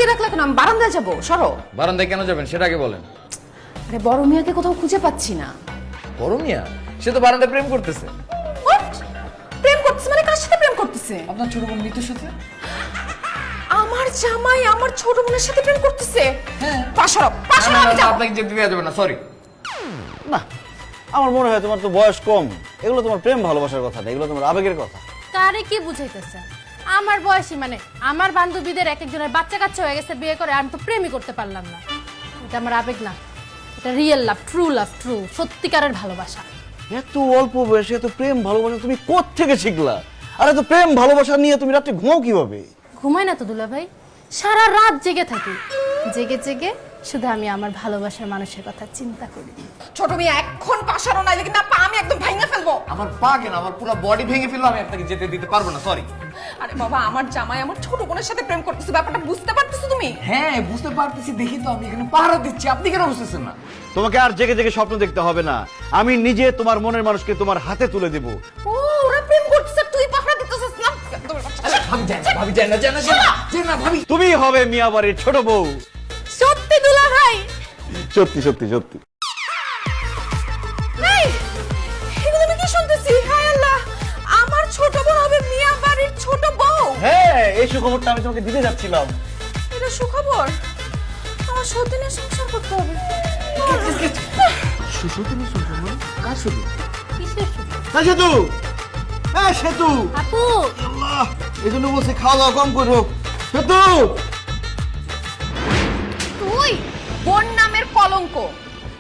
দিয়ে রাখলে কেন? আমি বারান্দায় যাবো, সরো। বারান্দায় কেন যাবেন সেটা আগে বলেন। আরে বড় মিয়াকে কোথাও খুঁজে পাচ্ছি না। বড় মিয়া? সে তো বারান্দায় প্রেম করতেছে। What? প্রেম করতেছে মানে কার সাথে প্রেম করতেছে? আপনার ছোট বোন মিতুর সাথে। আমার জামাই আমার ছোট বোনের সাথে প্রেম করতেছে? হ্যাঁ। পাশারো না, আমি যাবো। আপনাকে যেতে দেওয়া যাবে না, সরি। না, আমার মনে হয় তোমার তো বয়স কম, এগুলো তোমার প্রেম ভালোবাসার কথা না, এগুলো তোমার আবেগের কথা। কারে কি বুঝাইতেছে? আমার বয়সী মানে আমার বান্ধবীদের এক একজনের বাচ্চা কাচ্চা হয়ে গেছে, বিয়ে করে, আমি তো প্রেমই করতে পারলাম না। এটা আমার আবেগ না, এটা রিয়েল লাভ, ট্রু সত্যিকারের ভালোবাসা। এত অল্প বয়সে এত প্রেম ভালোবাসা তুমি কোত্থেকে শিখলা? আর এত প্রেম ভালোবাসা নিয়ে তুমি রাতে ঘুমাও কিভাবে? ঘুমাই না তো দুলা ভাই, সারা রাত জেগে থাকি। জেগে জেগে শুধু আমি আমার ভালোবাসার মানুষের কথা চিন্তা করি। ছোট মিয়া এখন পাশারো নাইলে কিন্তু পা আমি একদম ভাঙা ফেলবো। আমার পা কেন, আমার পুরো বডি ভেঙে ফেললো, আমি আপনাকে যেতে দিতে পারবো না, সরি। আরে বাবা, আমার জামাই আমার ছোট বোনের সাথে প্রেম করতেছে, ব্যাপারটা বুঝতে পারতেছো তুমি? হ্যাঁ বুঝতে পারতেছি, দেখি তো আমি এখানে পাহারা দিচ্ছি, আপনি কেন বুঝতেছেন না? তোমাকে আর জেগে জেগে স্বপ্ন দেখতে হবে না, আমি নিজে তোমার মনের মানুষকে তোমার হাতে তুলে দেব। ও ওরা প্রেম করতেছে, তুই পাহারা দিতেছিস না? ভাবি যায় না, ভাবি যায় না, যায় না ভাবি। তুমি হবে মিয়া বাড়ির ছোট বউ। সত্যি দুলা ভাই? সত্যি সত্যি সত্যি। এই, এগুলো আমি কি শুনতেছি? হায় আল্লাহ, আমার ছোট বোন হবে মিয়া বাড়ির ছোট বউ। হ্যাঁ, এই সুখবরটা আমি তোমাকে দিতে যাচ্ছিলাম। এটা সুখবর? আমার সতীনের সংসার করতে হবে। কার শুধু? কিসের সুখ? হ্যাঁ সেতু, হ্যাঁ সেতু, আপু, আল্লাহ, এই জন্য বলছি খাওয়া দাওয়া কম করো। সেতু, তুই বোন নামের কলঙ্ক।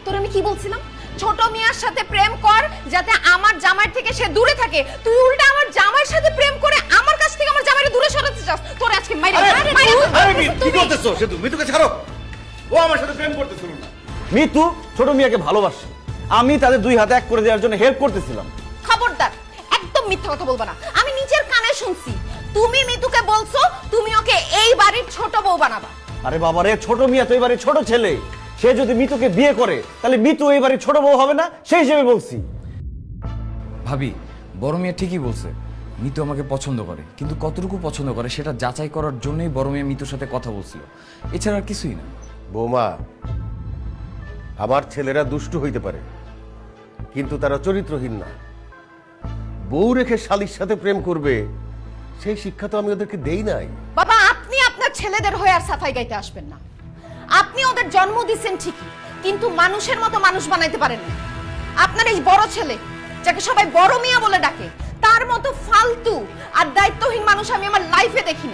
তোর আমি কি বলছিলাম? ছোট মিয়ার সাথে প্রেম কর যাতে আমার জামাই থেকে সে দূরে থাকে। তুই উল্টা আমার জামাইয়ের সাথে প্রেম করে আমার কাছ থেকে আমার জামাইকে দূরে সরাতে চাস। তোর আজকে মাইরে কি করতেছো সেতু? মিতুকে ছাড়ো, ও আমার সাথে প্রেম করতেছিল না। মিতু ছোট মিয়াকে ভালোবাসে, আমি তাদের দুই হাতে এক করে দেওয়ার জন্য হেল্প করতেছিলাম। খবরদার, একদম মিথ্যা কথা বলবা না। আমি নিজের কানে শুনছি তুমি মিতুকে বলছো তুমি ওকে এই বাড়ির ছোট বউ বানাবা। আরে বাবা রে, ছোট মিয়া তো এই বাড়ির ছোট ছেলে, সে যদি মিতুকে বিয়ে করে তাহলে মিতু এই বাড়ির ছোট বউ হবে না, সেই হিসেবে বলছি। ভাবি, বড় মিয়া ঠিকই বলছে, মিতু আমাকে পছন্দ করে, কিন্তু কতটুকু পছন্দ করে সেটা যাচাই করার জন্যই বড় মিয়া মিতুর সাথে কথা বলছিল, এছাড়া আর কিছুই না। বৌমা, আমার ছেলেরা দুষ্টু হইতে পারে কিন্তু তারা চরিত্রহীন না। বউ রেখে শালির সাথে প্রেম করবে সেই শিক্ষা তো আমি ওদেরকে দেই নাই। বাবা, আপনি আপনার ছেলেদের হয়ে আর সাফাই গাইতে আসবেন না। আপনি ওদের জন্ম দিচ্ছেন ঠিকই, কিন্তু মানুষের মতো মানুষ বানাইতে পারেন না। আপনার এই বড় ছেলে যাকে সবাই বড় মিয়া বলে ডাকে, তার মতো ফালতু আর দায়িত্বহীন মানুষ আমি আমার লাইফে দেখিনি।